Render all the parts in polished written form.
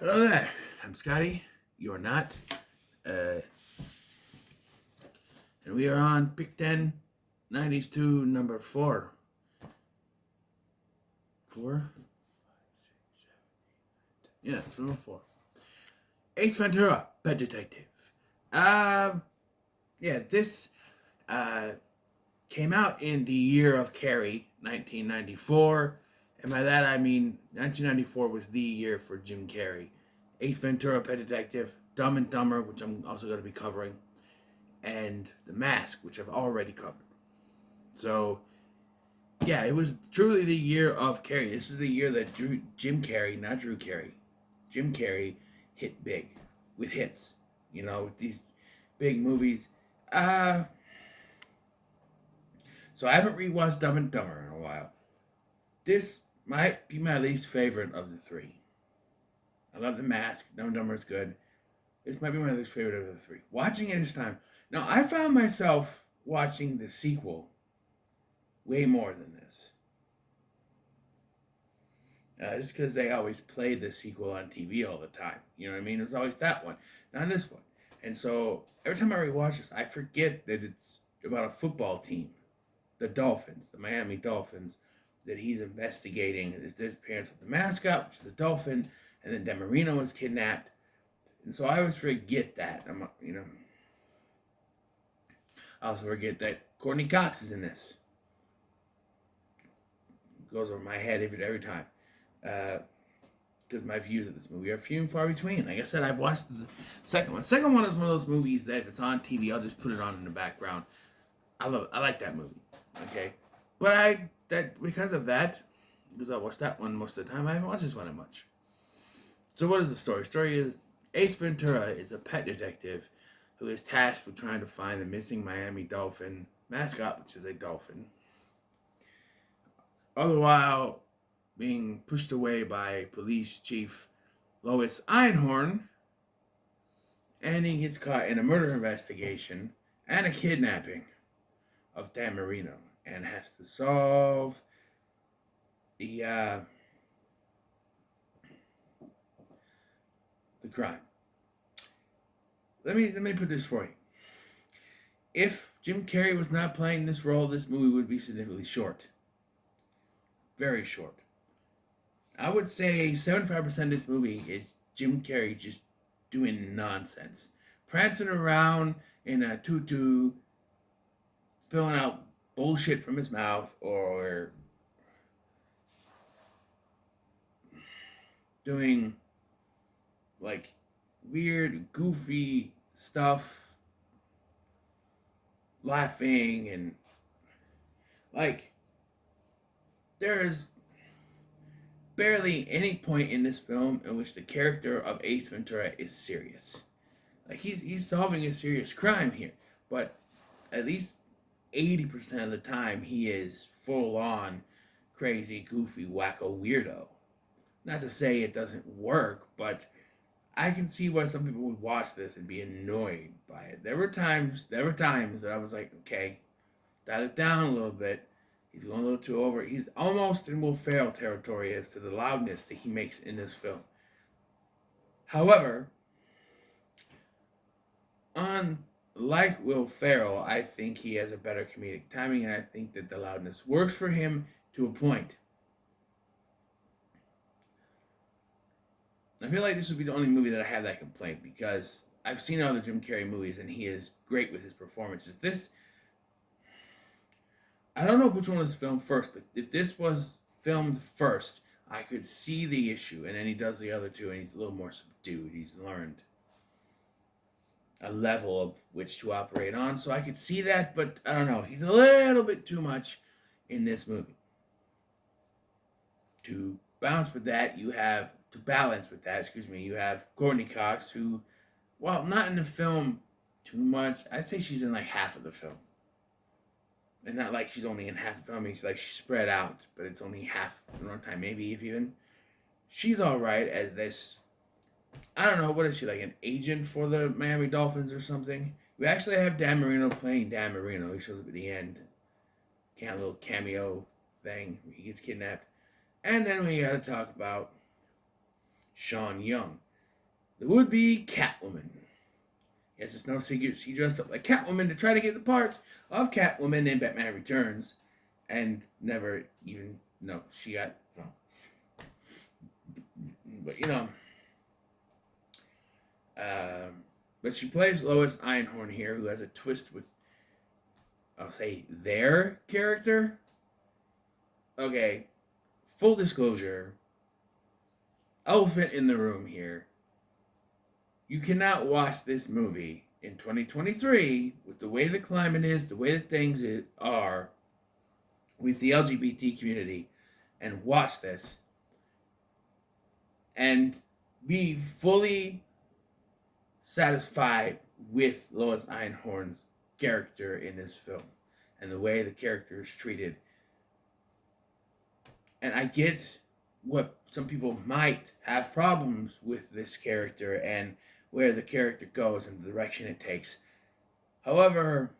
Hello there. I'm Scotty. You're not. Uh, and we are on Pick 10, 90s to number 4. 4? Yeah, it's number 4. Ace Ventura, Pet Detective. Um, this uh, came out in the year of Carrie, 1994. And by that I mean 1994 was the year for Jim Carrey. Ace Ventura, Pet Detective, Dumb and Dumber, which I'm also going to be covering, and The Mask, which I've already covered. So, yeah, it was truly the year of Carrey. This was the year that Jim Carrey, not Drew Carey, Jim Carrey hit big with hits, with these big movies. Uh, so I haven't rewatched Dumb and Dumber in a while. This might be my least favorite of the three. I love The Mask. Dumb and Dumber is good. This might be my least favorite of the three. Watching it this time. Now, I found myself watching the sequel way more than this. Just because they always played the sequel on TV all the time. You know what I mean? It was always that one, not this one. And so every time I rewatch this, I forget that it's about a football team, the Dolphins, the Miami Dolphins, that he's investigating the disappearance of the mascot, which is a dolphin, and then Dan Marino was kidnapped. And so I always forget that. I also forget that Courtney Cox is in this. It goes over my head every time. Because my views of this movie are few and far between. Like I said, I've watched the second one. Second one is one of those movies that if it's on TV, I'll just put it on in the background. I love it. I like that movie. Okay, but because of that, because I watched that one most of the time, I haven't watched this one that much. So what is the story? The story is Ace Ventura is a pet detective who is tasked with trying to find the missing Miami Dolphin mascot, which is a dolphin. All the while being pushed away by police chief Lois Einhorn, and he gets caught in a murder investigation and a kidnapping of Dan Marino and has to solve the crime. Let me put this for you. If Jim Carrey was not playing this role, this movie would be significantly short. Very short. I would say 75% of this movie is Jim Carrey just doing nonsense. Prancing around in a tutu, spilling out bullshit from his mouth, or doing like weird, goofy stuff, laughing, and like there's barely any point in this film in which the character of Ace Ventura is serious. Like he's solving a serious crime here, but at least 80% of the time he is full on crazy, goofy, wacko weirdo. Not to say it doesn't work, but I can see why some people would watch this and be annoyed by it. There were times that I was like, okay, dial it down a little bit. He's going a little too over. He's almost in Will Ferrell territory as to the loudness that he makes in this film. However, unlike Will Ferrell, I think he has a better comedic timing, and I think that the loudness works for him to a point. I feel like this would be the only movie that I have that complaint, because I've seen other Jim Carrey movies and he is great with his performances. I don't know which one was filmed first, but if this was filmed first, I could see the issue, and then he does the other two and he's a little more subdued. He's learned a level of which to operate on, so I could see that, but I don't know. He's a little bit too much in this movie. To balance with that, you have Courtney Cox, who, while not in the film too much, I'd say she's in like half of the film. And not like she's only in half the film. I mean, she's spread out, but it's only half the runtime, maybe if even. She's all right as this. I don't know, what is she, like an agent for the Miami Dolphins or something? We actually have Dan Marino playing Dan Marino. He shows up at the end. Kind of little cameo thing. He gets kidnapped. And then we got to talk about Sean Young. the would-be Catwoman. Yes, it's no secret she dressed up like Catwoman to try to get the part of Catwoman in Batman Returns, and never even she got. But but she plays Lois Einhorn here, who has a twist with, I'll say, their character. Okay, full disclosure. Elephant in the room here. You cannot watch this movie in 2023 with the way the climate is, the way that things are with the LGBT community, and watch this and be fully satisfied with Lois Einhorn's character in this film and the way the character is treated. And I get what some people might have problems with this character and where the character goes and the direction it takes. However,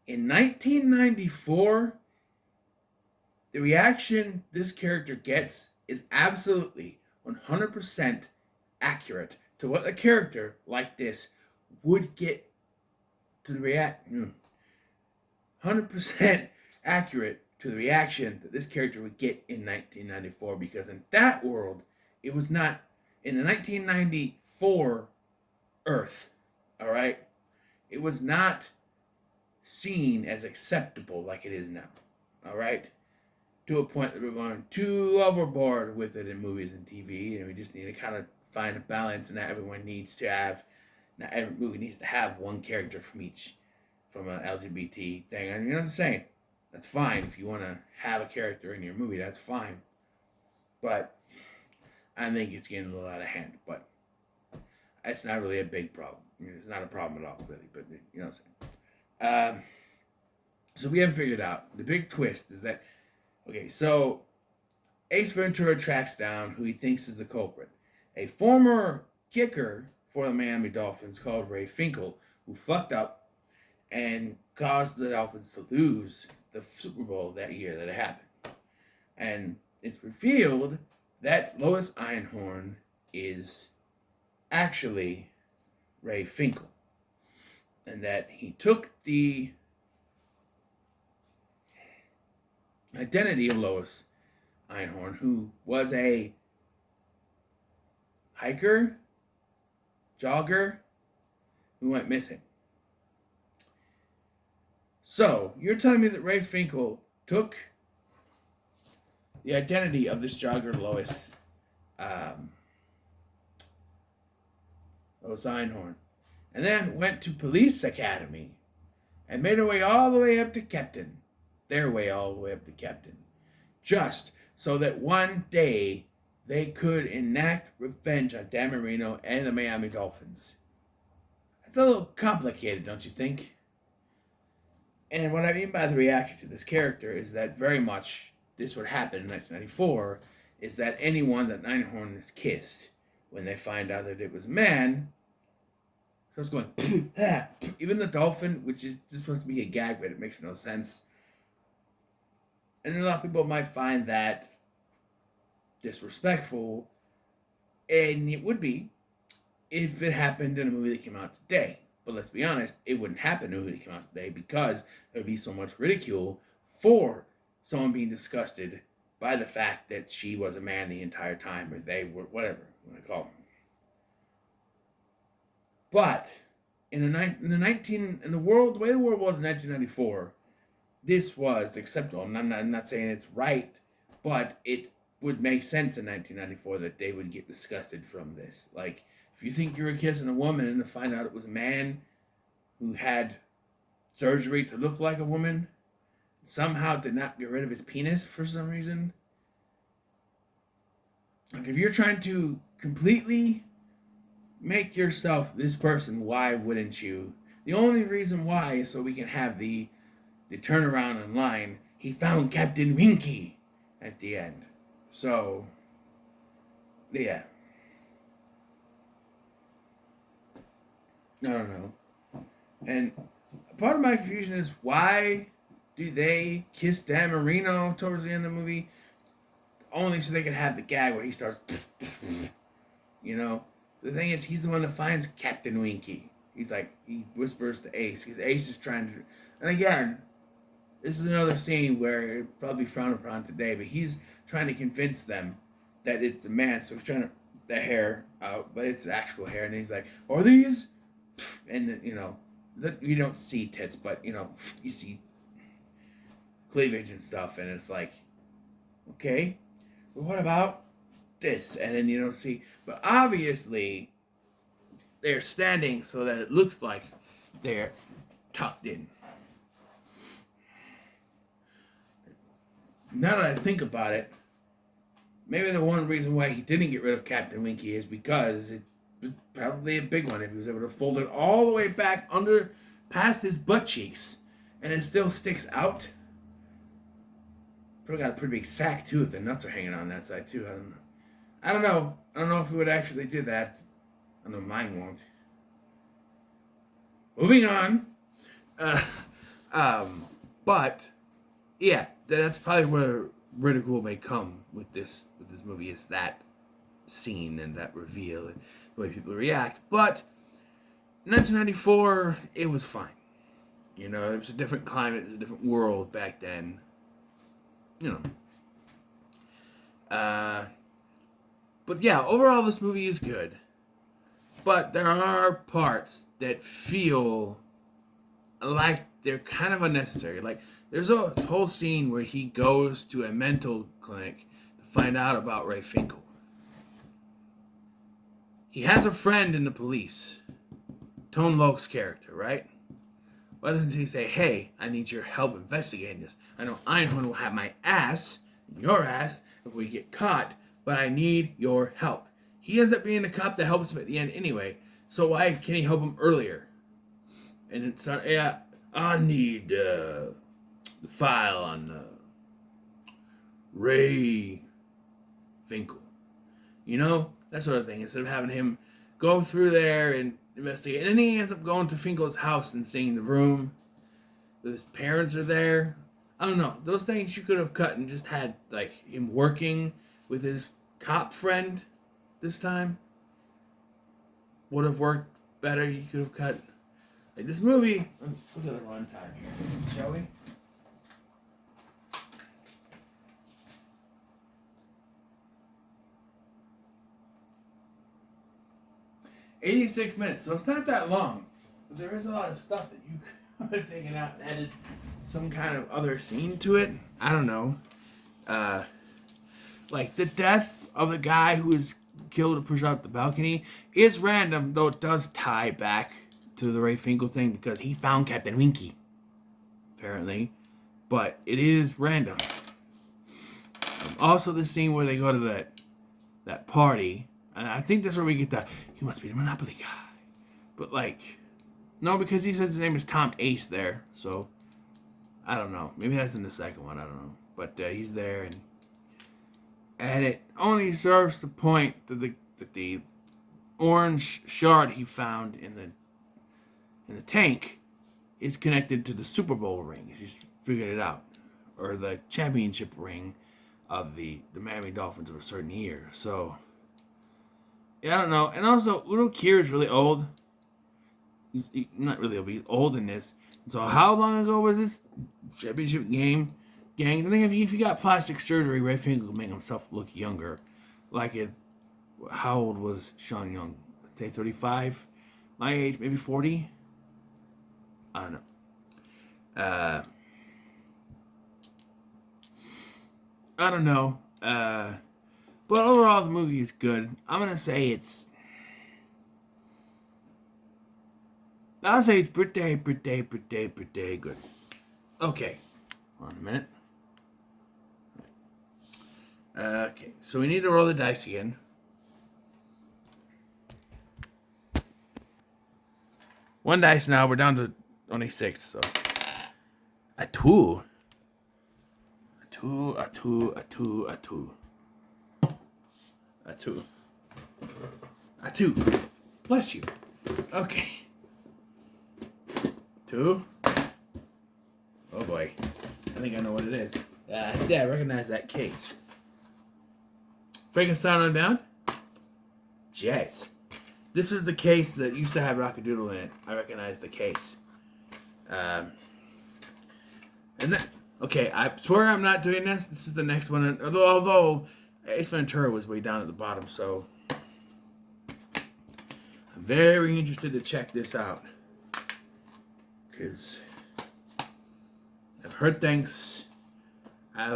in 1994, the reaction this character gets is absolutely 100% accurate to what a character like this would get to the 100% accurate to the reaction that this character would get in 1994, because in that world, it was not in the 1994 Earth, all right? It was not seen as acceptable like it is now, all right? To a point that we're going too overboard with it in movies and TV, and we just need to kind of find a balance, and not every movie needs to have one character from an LGBT thing. And you know what I'm saying? That's fine if you want to have a character in your movie. That's fine, but I think it's getting a little out of hand. But it's not really a big problem. It's not a problem at all, really. But you know what I'm saying. So we haven't figured out the big twist is that so Ace Ventura tracks down who he thinks is the culprit, a former kicker for the Miami Dolphins called Ray Finkel, who fucked up and caused the Dolphins to lose the Super Bowl that year that it happened. And it's revealed that Lois Einhorn is actually Ray Finkel, and that he took the identity of Lois Einhorn, who was a hiker, jogger, who went missing. So, you're telling me that Ray Finkel took the identity of this jogger, Lois Einhorn, and then went to police academy and made her way all the way up to captain, just so that one day they could enact revenge on Dan Marino and the Miami Dolphins. That's a little complicated, don't you think? And what I mean by the reaction to this character is that very much this would happen in 1994, is that anyone that Einhorn has kissed, when they find out that it was a man, starts going, even the dolphin, which is just supposed to be a gag, but it makes no sense. And a lot of people might find that disrespectful, and it would be if it happened in a movie that came out today. But let's be honest, it wouldn't happen in a movie that came out today because there would be so much ridicule for someone being disgusted by the fact that she was a man the entire time, or they were, whatever you want to call them. But in the world, the way the world was in 1994, this was acceptable. And I'm not saying it's right, but it would make sense in 1994 that they would get disgusted from this. Like, if you think you were kissing a woman and to find out it was a man who had surgery to look like a woman, somehow did not get rid of his penis for some reason. Like, if you're trying to completely make yourself this person, why wouldn't you? The only reason why is so we can have the turnaround in line. He found Captain Winky at the end. So, yeah. I don't know. And part of my confusion is, why do they kiss Dan Marino towards the end of the movie? Only so they could have the gag where he starts, you know? the thing is, he's the one that finds Captain Winky. He's like, he whispers to Ace, because Ace is trying to, and again, this is another scene where it probably frowned upon today, but he's trying to convince them that it's a man, so he's trying to, the hair out, but it's actual hair, and he's like, are these? And, you know, you don't see tits, but, you know, you see cleavage and stuff, and it's like, okay, but what about this? And then you don't see, but obviously they're standing so that it looks like they're tucked in. Now that I think about it, maybe the one reason why he didn't get rid of Captain Winky is because it was probably a big one if he was able to fold it all the way back under past his butt cheeks and it still sticks out. Probably got a pretty big sack too if the nuts are hanging on that side too. I don't know if we would actually do that. I know mine won't. Moving on. But yeah, that's probably where ridicule may come with this movie, is that scene and that reveal and the way people react. But 1994, it was fine. You know, it was a different climate, it was a different world back then. You know. But yeah, overall this movie is good. But there are parts that feel like they're kind of unnecessary. Like, there's a whole scene where he goes to a mental clinic to find out about Ray Finkel. He has a friend in the police, Tone Locke's character, right? Why doesn't he say, hey, I need your help investigating this. I know Einhorn will have my ass, your ass, if we get caught, but I need your help. He ends up being the cop that helps him at the end anyway, so why can't he help him earlier? And it's not, yeah, I need the file on Ray Finkel. You know, that sort of thing. Instead of having him go through there and investigate. And then he ends up going to Finkel's house and seeing the room that his parents are there. I don't know. Those things you could have cut and just had, like, him working with his cop friend this time. Would have worked better. You could have cut. Like, this movie, let's look at the runtime here, shall we? "86 minutes," so it's not that long. But there is a lot of stuff that you could have taken out and added some kind of other scene to it. I don't know. Like, the death of the guy who was killed to push out the balcony is random, though it does tie back to the Ray Finkel thing because he found Captain Winky, apparently. But it is random. Also, the scene where they go to that party, and I think that's where we get the, he must be the Monopoly guy. But, like, no, because he says his name is Tom Ace there, so I don't know. Maybe that's in the second one, I don't know. But he's there, and it only serves to point that the orange shard he found in the tank is connected to the Super Bowl ring. He's figured it out, or the championship ring of the Miami Dolphins of a certain year. So yeah, I don't know. And also, Udo Kier is really old. He's not really old, but he's old in this. So how long ago was this championship game? Gang, I think if you got plastic surgery, Ray Finkel could make himself look younger. Like it, how old was Sean Young? Let's say 35? My age, maybe 40? I don't know. I don't know. But overall, the movie is good. I'm going to say it's pretty good. Okay. Hold on a minute. Okay, so we need to roll the dice again. One dice now. We're down to only 6. So a 2. A 2. Bless you. Okay. 2. Oh boy. I think I know what it is. Yeah, I recognize that case. Frankenstein Unbound? Jazz. This is the case that used to have Rockadoodle in it. I recognize the case. And that, okay, I swear I'm not doing this. This is the next one. Although Ace Ventura was way down at the bottom, so I'm very interested to check this out. Because I've heard things. So,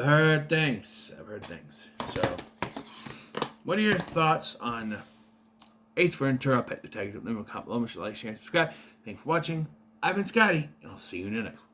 what are your thoughts on Ace Ventura Pet Detective? Leave a comment below, like, share, and subscribe. Thanks for watching. I've been Scotty, and I'll see you in the next one.